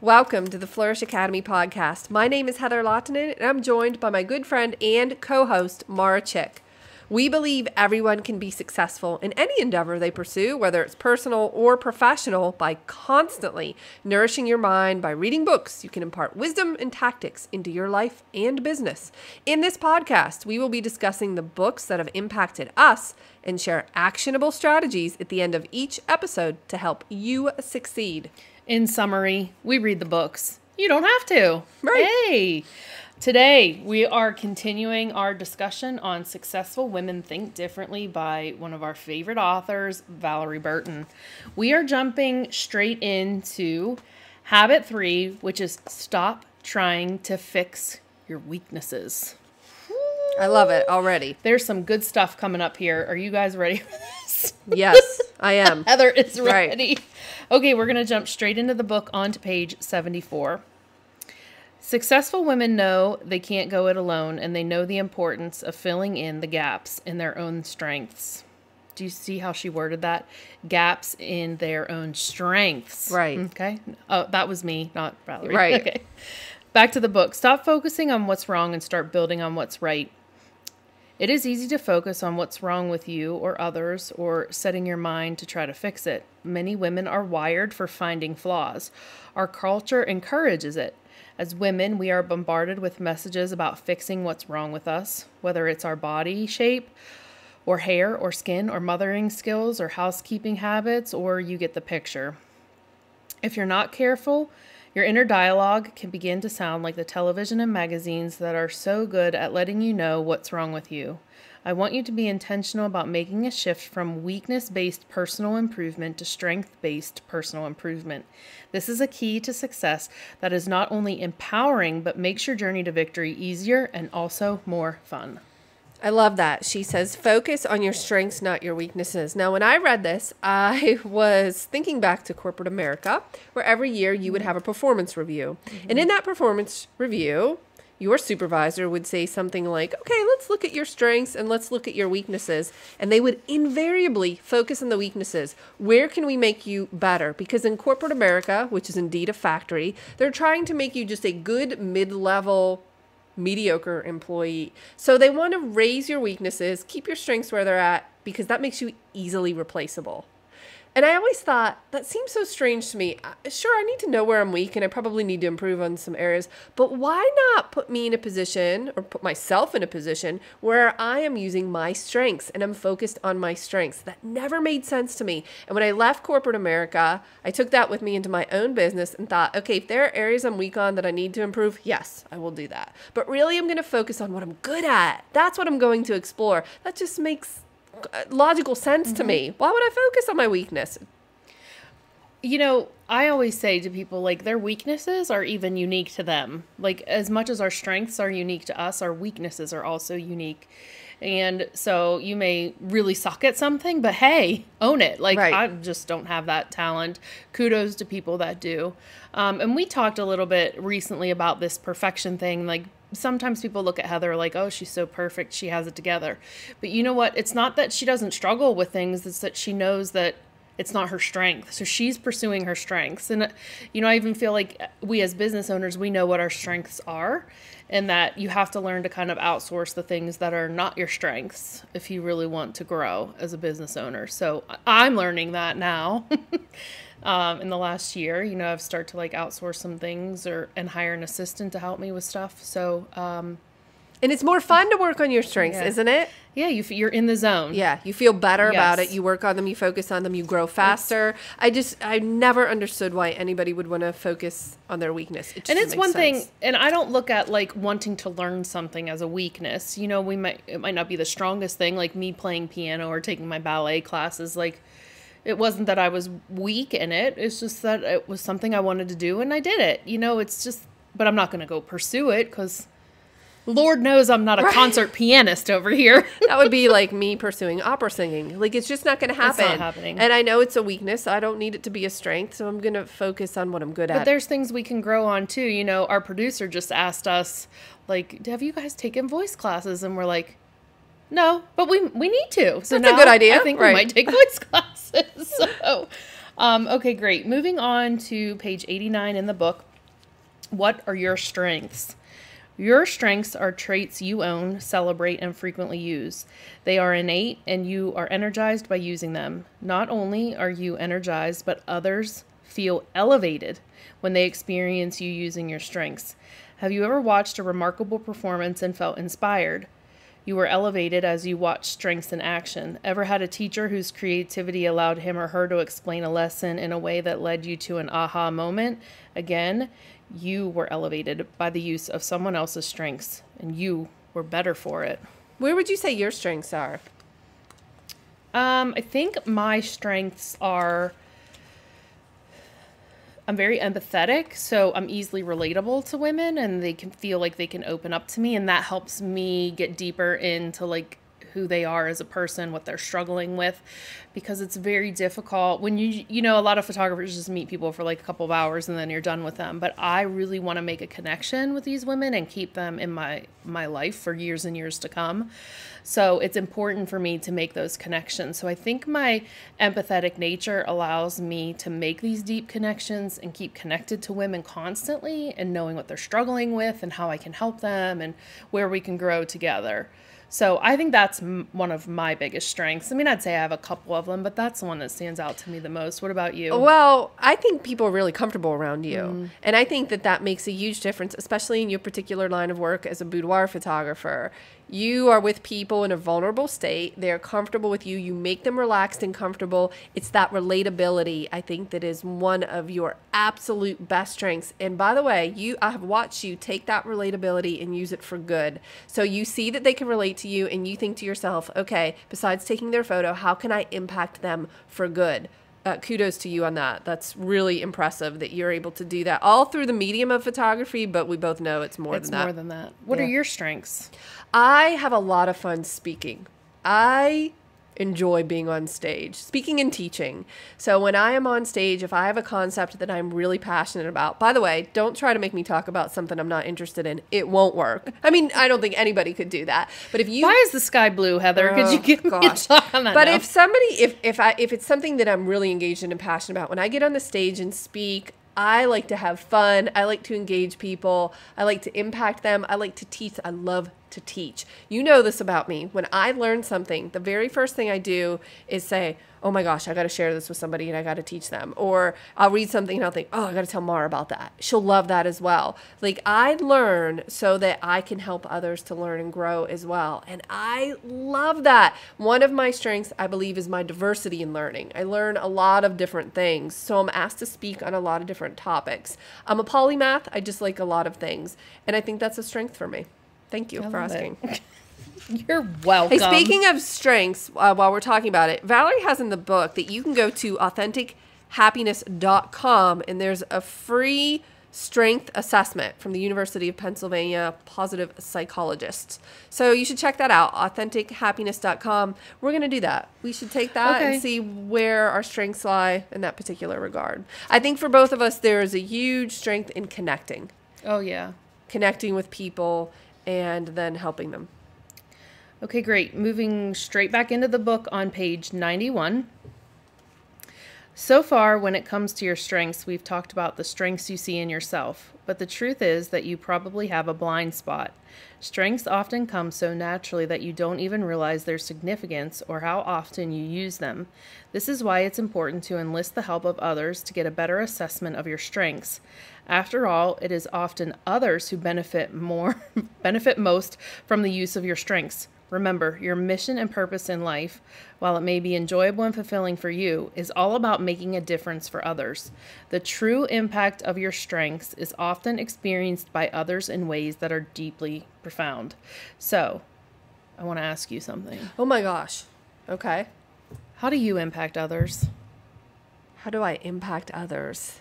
Welcome to the Flourish Academy podcast. My name is Heather Lottinen, and I'm joined by my good friend and co-host, Mara Chick. We believe everyone can be successful in any endeavor they pursue, whether it's personal or professional, by constantly nourishing your mind. By reading books, you can impart wisdom and tactics into your life and business. In this podcast, we will be discussing the books that have impacted us and share actionable strategies at the end of each episode to help you succeed. In summary, we read the books. You don't have to. Right. Hey! Today, we are continuing our discussion on Successful Women Think Differently by one of our favorite authors, Valorie Burton. We are jumping straight into Habit 3, which is stop trying to fix your weaknesses. I love it already. There's some good stuff coming up here. Are you guys ready for this? Yes, I am. Heather is ready. Right. Okay, we're going to jump straight into the book onto page 74. Successful women know they can't go it alone, and they know the importance of filling in the gaps in their own strengths. Do you see how she worded that? Gaps in their own strengths. Right. Okay. Oh, that was me, not Valerie. Right. Okay. Back to the book. Stop focusing on what's wrong and start building on what's right. It is easy to focus on what's wrong with you or others or setting your mind to try to fix it. Many women are wired for finding flaws. Our culture encourages it. As women, we are bombarded with messages about fixing what's wrong with us, whether it's our body shape or hair or skin or mothering skills or housekeeping habits, or you get the picture. If you're not careful, your inner dialogue can begin to sound like the television and magazines that are so good at letting you know what's wrong with you. I want you to be intentional about making a shift from weakness-based personal improvement to strength-based personal improvement. This is a key to success that is not only empowering, but makes your journey to victory easier and also more fun. I love that. She says, focus on your strengths, not your weaknesses. Now, when I read this, I was thinking back to corporate America, where every year you would have a performance review. Mm-hmm. And in that performance review, your supervisor would say something like, okay, let's look at your strengths and let's look at your weaknesses. And they would invariably focus on the weaknesses. Where can we make you better? Because in corporate America, which is indeed a factory, they're trying to make you just a good mid-level mediocre employee. So they want to raise your weaknesses, keep your strengths where they're at, because that makes you easily replaceable. And I always thought, that seems so strange to me. Sure, I need to know where I'm weak, and I probably need to improve on some areas, but why not put me in a position, or put myself in a position, where I am using my strengths, and I'm focused on my strengths? That never made sense to me. And when I left corporate America, I took that with me into my own business and thought, okay, if there are areas I'm weak on that I need to improve, yes, I will do that. But really, I'm going to focus on what I'm good at. That's what I'm going to explore. That just makes logical sense to me. Why would I focus on my weakness? You know, I always say to people, like, their weaknesses are even unique to them. Like, as much as our strengths are unique to us, our weaknesses are also unique. And so you may really suck at something, but hey, own it. Like, right. I just don't have that talent. Kudos to people that do. And we talked a little bit recently about this perfection thing. Like, sometimes people look at Heather like, oh, she's so perfect, she has it together. But you know what? It's not that she doesn't struggle with things. It's that she knows that it's not her strength. So she's pursuing her strengths. And, you know, I even feel like we as business owners, we know what our strengths are, and that you have to learn to kind of outsource the things that are not your strengths if you really want to grow as a business owner. So I'm learning that now. In the last year, you know, I've started to like outsource some things and hire an assistant to help me with stuff. So, and it's more fun to work on your strengths, isn't it? Yeah, you're in the zone. Yeah, you feel better about it. You work on them, you focus on them, you grow faster. I never understood why anybody would want to focus on their weakness. And it's one thing, and I don't look at like wanting to learn something as a weakness. You know, it might not be the strongest thing, like me playing piano or taking my ballet classes. Like, it wasn't that I was weak in it. It's just that it was something I wanted to do, and I did it. You know, it's just, but I'm not going to go pursue it because Lord knows I'm not a concert pianist over here. That would be like me pursuing opera singing. Like, it's just not going to happen. It's not happening. And I know it's a weakness. I don't need it to be a strength, so I'm going to focus on what I'm good at. But there's things we can grow on, too. You know, our producer just asked us, like, have you guys taken voice classes? And we're like, no, but we need to. So that's a good idea. I think we might take voice classes. So Okay, great. Moving on to page 89 in the book. What are your strengths? Your strengths are traits you own, celebrate, and frequently use. They are innate, and you are energized by using them. Not only are you energized, but others feel elevated when they experience you using your strengths. Have you ever watched a remarkable performance and felt inspired? You were elevated as you watched strengths in action. Ever had a teacher whose creativity allowed him or her to explain a lesson in a way that led you to an aha moment? Again, you were elevated by the use of someone else's strengths, and you were better for it. Where would you say your strengths are? I think my strengths are, I'm very empathetic, so I'm easily relatable to women, and they can feel like they can open up to me, and that helps me get deeper into like who they are as a person, what they're struggling with, because it's very difficult when you know, a lot of photographers just meet people for like a couple of hours and then you're done with them. But I really want to make a connection with these women and keep them in my life for years and years to come. So it's important for me to make those connections. So I think my empathetic nature allows me to make these deep connections and keep connected to women constantly and knowing what they're struggling with and how I can help them and where we can grow together. So I think that's one of my biggest strengths. I mean, I'd say I have a couple of them, but that's the one that stands out to me the most. What about you? Well, I think people are really comfortable around you. And I think that that makes a huge difference, especially in your particular line of work as a boudoir photographer. You are with people in a vulnerable state. They're comfortable with you. You make them relaxed and comfortable. It's that relatability, I think, that is one of your absolute best strengths. And by the way, I have watched you take that relatability and use it for good. So you see that they can relate to you and you think to yourself, okay, besides taking their photo, how can I impact them for good? Kudos to you on that. That's really impressive that you're able to do that all through the medium of photography, but we both know it's more than that. It's more than that. What are your strengths? I have a lot of fun speaking. I enjoy being on stage, speaking and teaching. So when I am on stage, if I have a concept that I'm really passionate about, by the way, don't try to make me talk about something I'm not interested in. It won't work. I mean, I don't think anybody could do that. But if you, why is the sky blue, Heather? Could you give me a talk on that? But now? if somebody, if it's something that I'm really engaged in and passionate about, when I get on the stage and speak, I like to have fun. I like to engage people. I like to impact them. I like to teach. I love to teach. You know this about me. When I learn something, the very first thing I do is say, oh my gosh, I got to share this with somebody and I got to teach them. Or I'll read something and I'll think, oh, I got to tell Mara about that. She'll love that as well. Like, I learn so that I can help others to learn and grow as well. And I love that. One of my strengths, I believe, is my diversity in learning. I learn a lot of different things. So I'm asked to speak on a lot of different topics. I'm a polymath. I just like a lot of things. And I think that's a strength for me. Thank you for asking. You're welcome. Hey, speaking of strengths, while we're talking about it, Valorie has in the book that you can go to AuthenticHappiness.com, and there's a free strength assessment from the University of Pennsylvania positive psychologists. So you should check that out, AuthenticHappiness.com. We're going to do that. We should take that and see where our strengths lie in that particular regard. I think for both of us, there is a huge strength in connecting. Oh, yeah. Connecting with people and then helping them. Okay, great. Moving straight back into the book on page 91. So far, when it comes to your strengths, we've talked about the strengths you see in yourself, but the truth is that you probably have a blind spot. Strengths often come so naturally that you don't even realize their significance or how often you use them. This is why it's important to enlist the help of others to get a better assessment of your strengths. After all, it is often others who benefit most from the use of your strengths. Remember, your mission and purpose in life, while it may be enjoyable and fulfilling for you, is all about making a difference for others. The true impact of your strengths is often experienced by others in ways that are deeply profound. So, I want to ask you something. Oh my gosh. Okay. How do you impact others? How do I impact others?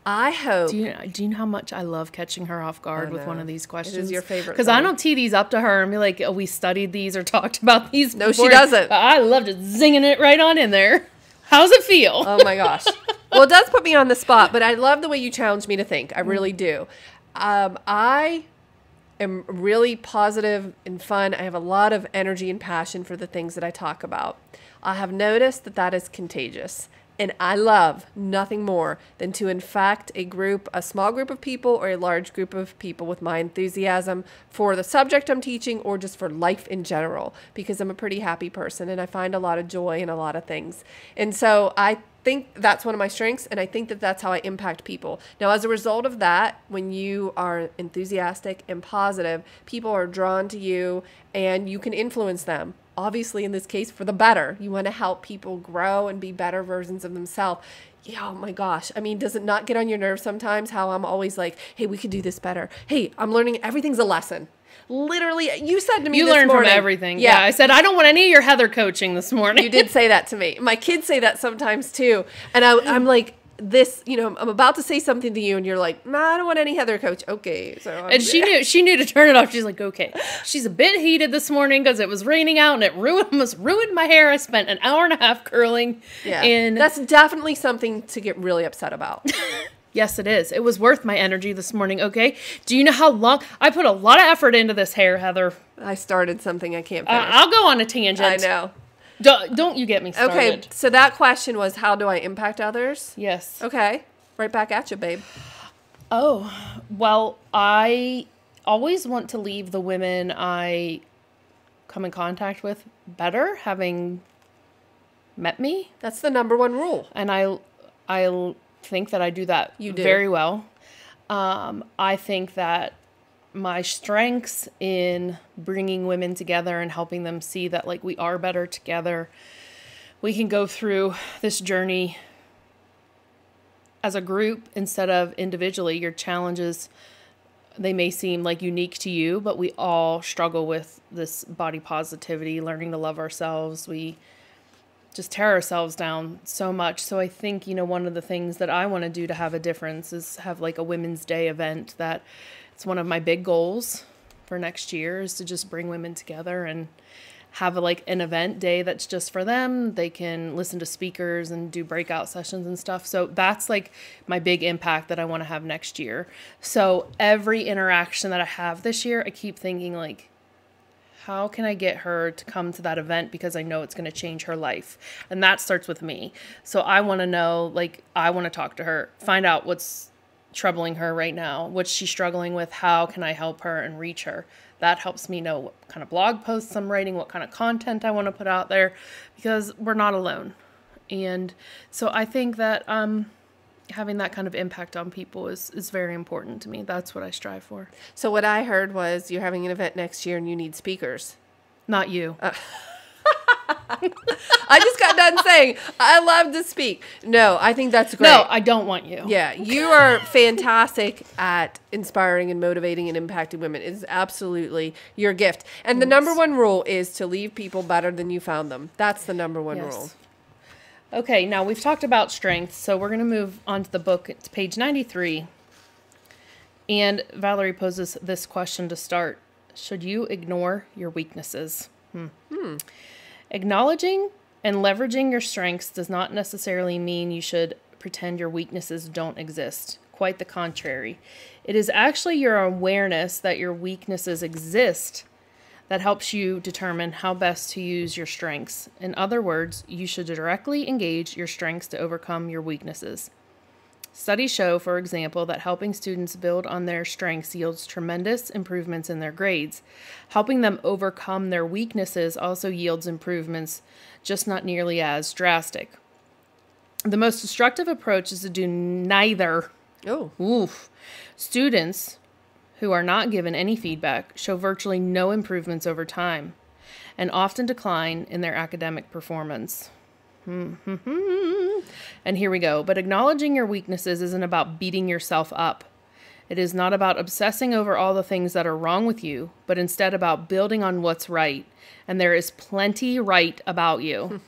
I hope. Do you know how much I love catching her off guard with one of these questions? It is your favorite. Because I don't tee these up to her and be like, oh, we studied these or talked about these No, before. she doesn't. I love just zinging it right on in there. How's it feel? Oh my gosh. Well, it does put me on the spot, but I love the way you challenge me to think. I really do. I am really positive and fun. I have a lot of energy and passion for the things that I talk about. I have noticed that that is contagious. And I love nothing more than to infect a small group of people or a large group of people with my enthusiasm for the subject I'm teaching or just for life in general, because I'm a pretty happy person and I find a lot of joy in a lot of things. And so I think that's one of my strengths, and I think that that's how I impact people. Now, as a result of that, when you are enthusiastic and positive, people are drawn to you and you can influence them. Obviously, in this case, for the better. You want to help people grow and be better versions of themselves. Yeah, oh my gosh. I mean, does it not get on your nerves sometimes how I'm always like, hey, we could do this better. Hey, I'm learning. Everything's a lesson. Literally, you said to me you this learn morning. From everything. Yeah, I said, I don't want any of your Heather coaching this morning. You did say that to me. My kids say that sometimes too. And I'm like, I'm about to say something to you and you're like, nah, I don't want any Heather coach. Okay. And she knew to turn it off. She's like, okay. She's a bit heated this morning because it was raining out and it almost ruined my hair. I spent an hour and a half curling. Yeah. And that's definitely something to get really upset about. Yes, it is. It was worth my energy this morning, okay? Do you know how long? I put a lot of effort into this hair, Heather. I started something I can't finish. I'll go on a tangent. I know. Don't you get me started. Okay, so that question was, how do I impact others? Yes. Okay, right back at you, babe. Oh, well, I always want to leave the women I come in contact with better, having met me. That's the number one rule. And I think that I do that very well. I think that my strengths in bringing women together and helping them see that, like, we are better together. We can go through this journey as a group instead of individually. Your challenges, they may seem like unique to you, but we all struggle with this body positivity, learning to love ourselves. We just tear ourselves down so much. So I think, one of the things that I want to do to have a difference is have like a Women's Day event. That it's one of my big goals for next year, is to just bring women together and have an event day that's just for them. They can listen to speakers and do breakout sessions and stuff. So that's like my big impact that I want to have next year. So every interaction that I have this year, I keep thinking like, how can I get her to come to that event, because I know it's going to change her life. And that starts with me. So I want to know, I want to talk to her, find out what's troubling her right now, what's she struggling with, how can I help her and reach her. That helps me know what kind of blog posts I'm writing, what kind of content I want to put out there, because we're not alone. And so I think that having that kind of impact on people is very important to me. That's what I strive for. So what I heard was you're having an event next year and you need speakers. Not you. I just got done saying I love to speak. No, I think that's great. No, I don't want you. Yeah, you are fantastic at inspiring and motivating and impacting women. It is absolutely your gift. And the number one rule is to leave people better than you found them. That's the number one rule. Okay, now we've talked about strengths, so we're going to move on to the book. It's page 93. And Valorie poses this question to start. Should you ignore your weaknesses? Acknowledging and leveraging your strengths does not necessarily mean you should pretend your weaknesses don't exist. Quite the contrary. It is actually your awareness that your weaknesses exist that helps you determine how best to use your strengths. In other words, you should directly engage your strengths to overcome your weaknesses. Studies show, for example, that helping students build on their strengths yields tremendous improvements in their grades. Helping them overcome their weaknesses also yields improvements, just not nearly as drastic. The most destructive approach is to do neither. Students who are not given any feedback show virtually no improvements over time and often decline in their academic performance. And here we go. But acknowledging your weaknesses isn't about beating yourself up. It is not about obsessing over all the things that are wrong with you, but instead about building on what's right. And there is plenty right about you.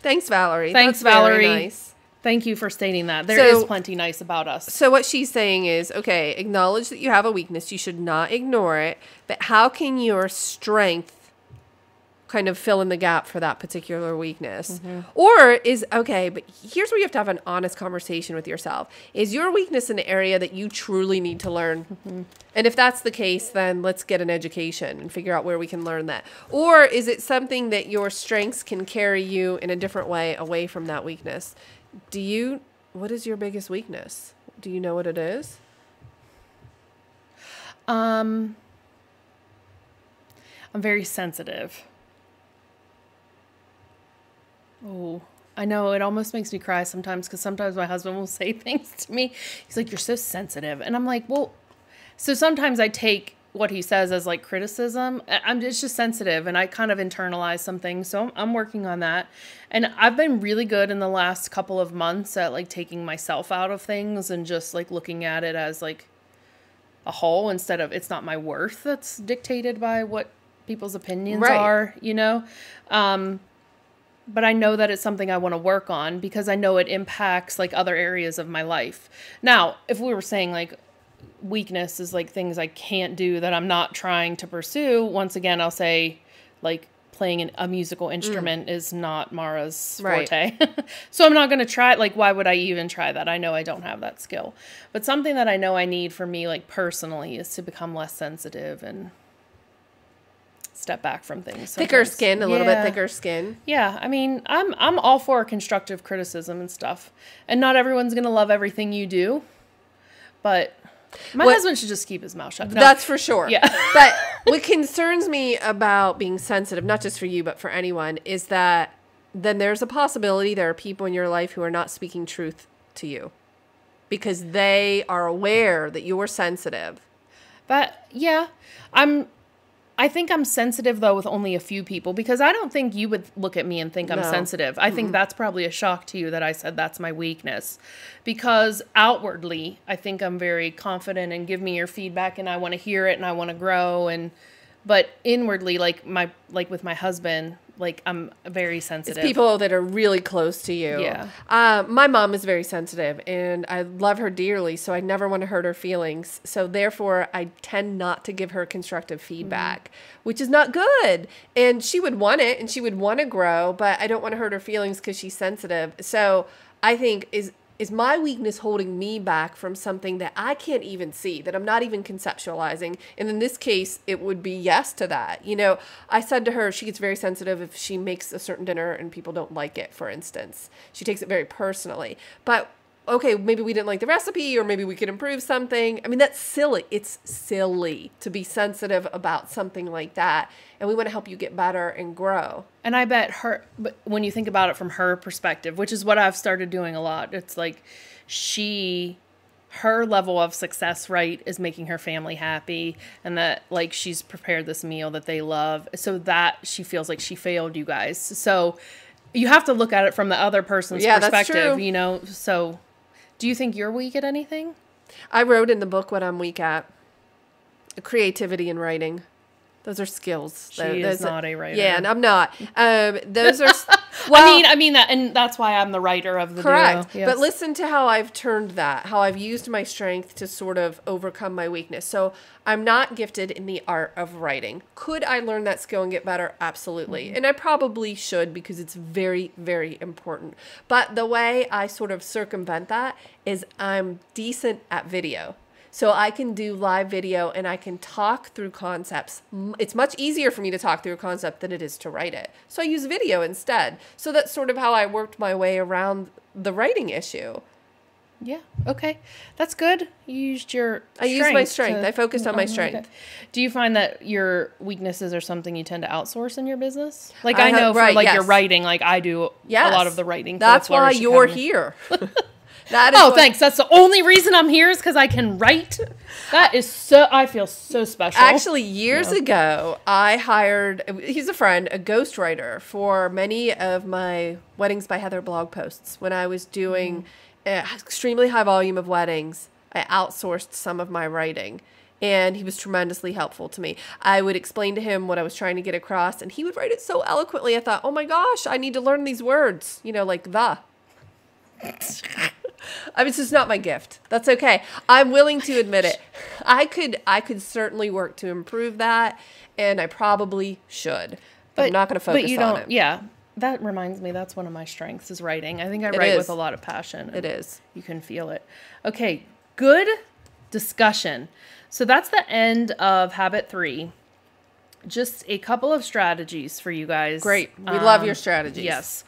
Thanks, Valorie. Thanks, That's Valorie. very nice. Thank you for stating that. There is plenty nice about us. So what she's saying is, okay, acknowledge that you have a weakness. You should not ignore it. But how can your strength kind of fill in the gap for that particular weakness. Or is, okay, but here's where you have to have an honest conversation with yourself. Is your weakness an area that you truly need to learn? And if that's the case, then let's get an education and figure out where we can learn that. Or is it something that your strengths can carry you in a different way away from that weakness? What is your biggest weakness? Do you know what it is? I'm very sensitive. Oh, I know it almost makes me cry sometimes because sometimes my husband will say things to me. He's like, "You're so sensitive." And I'm like, well, so sometimes I take what he says as like criticism. It's just sensitive and I kind of internalize some things. So I'm working on that. And I've been really good in the last couple of months at like taking myself out of things and just like looking at it as like a whole instead of it's not my worth that's dictated by what people's opinions are, you know? But I know that it's something I want to work on because I know it impacts like other areas of my life. Now, if we were saying like weakness is like things I can't do that I'm not trying to pursue, once again, I'll say like playing a musical instrument is not Mara's forte. So I'm not going to try it. Like, why would I even try that? I know I don't have that skill. But something that I know I need for me, like personally, is to become less sensitive and step back from things. Thicker skin, a little bit thicker skin. Yeah, I mean, I'm all for constructive criticism and stuff. And not everyone's going to love everything you do. But my husband should just keep his mouth shut. No. That's for sure. Yeah. But what concerns me about being sensitive, not just for you, but for anyone, is that then there's a possibility there are people in your life who are not speaking truth to you because they are aware that you're sensitive. But yeah, I think I'm sensitive, though, with only a few people because I don't think you would look at me and think I'm sensitive. I think that's probably a shock to you that I said that's my weakness because outwardly, I think I'm very confident and give me your feedback and I want to hear it and I want to grow. But inwardly, like with my husband, like I'm very sensitive. It's people that are really close to you. Yeah. My mom is very sensitive and I love her dearly. So I never want to hurt her feelings. So therefore I tend not to give her constructive feedback, which is not good. And she would want it and she would want to grow, but I don't want to hurt her feelings because she's sensitive. So I think is my weakness holding me back from something that I can't even see, that I'm not even conceptualizing? And in this case, it would be yes to that. You know, I said to her, she gets very sensitive if she makes a certain dinner and people don't like it, for instance. She takes it very personally. But okay, maybe we didn't like the recipe or maybe we could improve something. I mean, that's silly. It's silly to be sensitive about something like that. And we want to help you get better and grow. And I bet but when you think about it from her perspective, which is what I've started doing a lot, it's like her level of success, right, is making her family happy and that like she's prepared this meal that they love so that she feels like she failed you guys. So you have to look at it from the other person's perspective, that's true. You know? So do you think you're weak at anything? I wrote in the book what I'm weak at. Creativity and writing. Those are skills. She is not a writer. Yeah, and I'm not. Those are... Well, I mean that, and that's why I'm the writer of the correct. duo. Yes. But listen to how I've turned that, how I've used my strength to sort of overcome my weakness. So I'm not gifted in the art of writing. Could I learn that skill and get better? Absolutely. And I probably should because it's very, very important. But the way I sort of circumvent that is I'm decent at video. So I can do live video and I can talk through concepts. It's much easier for me to talk through a concept than it is to write it. So I use video instead. So that's sort of how I worked my way around the writing issue. Yeah. Okay. That's good. You used your strength. I used my strength. I focused on my strength. Do you find that your weaknesses are something you tend to outsource in your business? Like I know for like your writing, like I do a lot of the writing. That's why you're here. Thanks. That's the only reason I'm here is because I can write. That is so, I feel so special. Actually, years ago, I hired, he's a friend, a ghostwriter for many of my Weddings by Heather blog posts. When I was doing an extremely high volume of weddings, I outsourced some of my writing. And he was tremendously helpful to me. I would explain to him what I was trying to get across, and he would write it so eloquently. I thought, oh my gosh, I need to learn these words. You know, like the. I mean, it's just not my gift. That's okay. I'm willing to admit it. I could certainly work to improve that, and I probably should. but I'm not going to focus but you on don't, it. Yeah. That reminds me, that's one of my strengths is writing. I think I It write is. with a lot of passion. It is. You can feel it. Okay, good discussion. So that's the end of habit 3. Just a couple of strategies for you guys. Great. We love your strategies. Yes.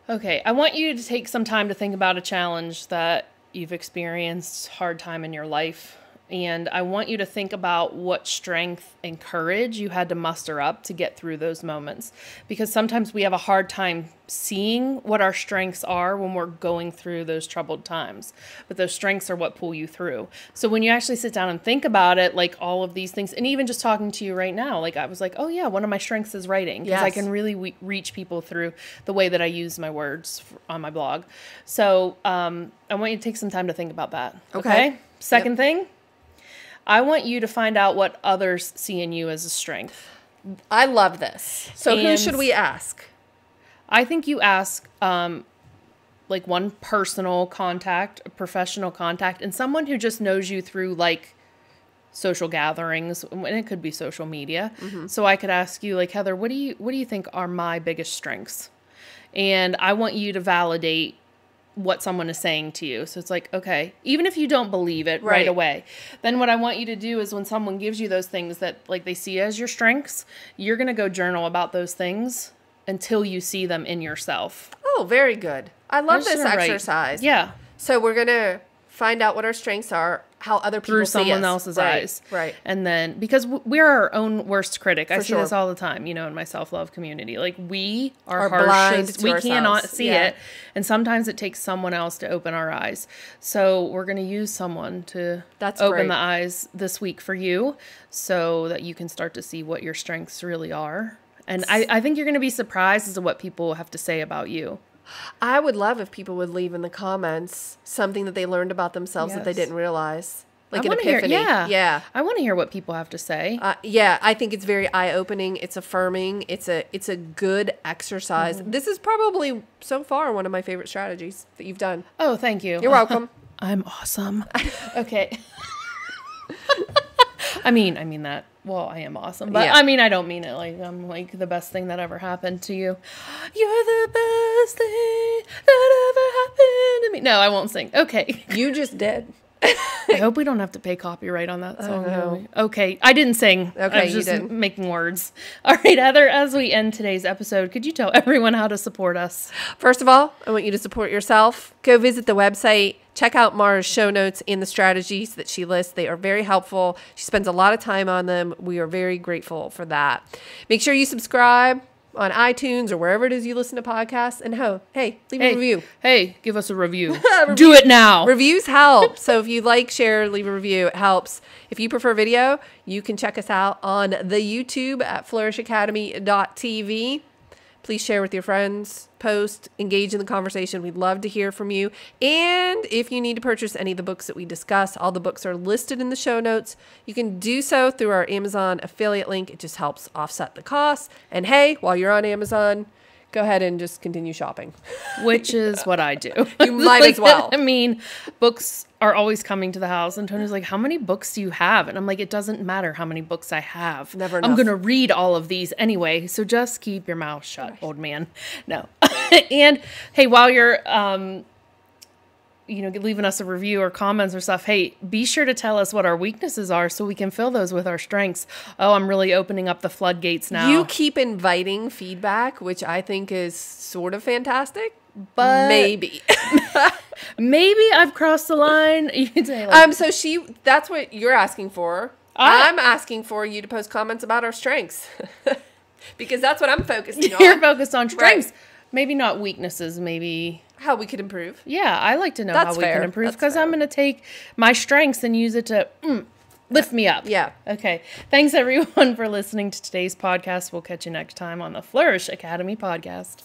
Okay, I want you to take some time to think about a challenge that you've experienced, hard time in your life. And I want you to think about what strength and courage you had to muster up to get through those moments. Because sometimes we have a hard time seeing what our strengths are when we're going through those troubled times. But those strengths are what pull you through. So when you actually sit down and think about it, like all of these things, and even just talking to you right now, like I was like, oh yeah, one of my strengths is writing. Because I can really reach people through the way that I use my words on my blog. So I want you to take some time to think about that. Okay? Second thing. I want you to find out what others see in you as a strength. I love this. So who should we ask? I think you ask like one personal contact, a professional contact, and someone who just knows you through like social gatherings, and it could be social media. Mm-hmm. So I could ask you like, Heather, what do you think are my biggest strengths? And I want you to validate what someone is saying to you. So it's like, okay, even if you don't believe it right away, then what I want you to do is when someone gives you those things that like they see as your strengths, you're going to go journal about those things until you see them in yourself. Oh, very good. I love this exercise. Yeah. So we're going to find out what our strengths are, how other people through see someone us. else's eyes. Right. And then, because we're our own worst critic. I see sure. this all the time, in my self-love community. Like, we are blind harshest. to We ourselves. cannot see it. And sometimes it takes someone else to open our eyes. So we're going to use someone to open the eyes this week for you so that you can start to see what your strengths really are. And I think you're going to be surprised as to what people have to say about you. I would love if people would leave in the comments something that they learned about themselves that they didn't realize. Like an epiphany. Yeah. I want to hear what people have to say. Yeah, I think it's very eye-opening. It's affirming. It's a good exercise. Mm-hmm. This is probably, so far, one of my favorite strategies that you've done. Oh, thank you. You're welcome. I'm awesome. Okay. I mean that. Well, I am awesome, but I mean, I don't mean it like I'm like the best thing that ever happened to you. You're the best thing that ever happened to me. No, I won't sing. Okay. You just did. I hope we don't have to pay copyright on that song. No. Okay. I didn't sing. Okay, I was just making words. All right, Heather, as we end today's episode, could you tell everyone how to support us? First of all, I want you to support yourself. Go visit the website. Check out Mara's show notes and the strategies that she lists. They are very helpful. She spends a lot of time on them. We are very grateful for that. Make sure you subscribe on iTunes or wherever it is you listen to podcasts. And hey, leave a review. Hey, give us a review. Do it now. Reviews help. So if you like, share, leave a review. It helps. If you prefer video, you can check us out on the YouTube at Flourish.Academy.tv. Please share with your friends, post, engage in the conversation. We'd love to hear from you. And if you need to purchase any of the books that we discuss, all the books are listed in the show notes. You can do so through our Amazon affiliate link. It just helps offset the costs. And hey, while you're on Amazon, go ahead and just continue shopping. Which is what I do. You might as well. I mean, books are always coming to the house. And Tony's like, how many books do you have? And I'm like, it doesn't matter how many books I have. Never enough. I'm going to read all of these anyway. So just keep your mouth shut, old man. No. And hey, while you're, leaving us a review or comments or stuff, hey, be sure to tell us what our weaknesses are so we can fill those with our strengths. Oh, I'm really opening up the floodgates now. You keep inviting feedback, which I think is sort of fantastic, but maybe I've crossed the line. You can say like, that's what you're asking for. I'm asking for you to post comments about our strengths because that's what I'm focusing on. You're focused on strengths. Right. Maybe not weaknesses, maybe how we could improve. Yeah, I like to know how we can improve because I'm going to take my strengths and use it to lift me up. Yeah. Okay. Thanks, everyone, for listening to today's podcast. We'll catch you next time on the Flourish Academy podcast.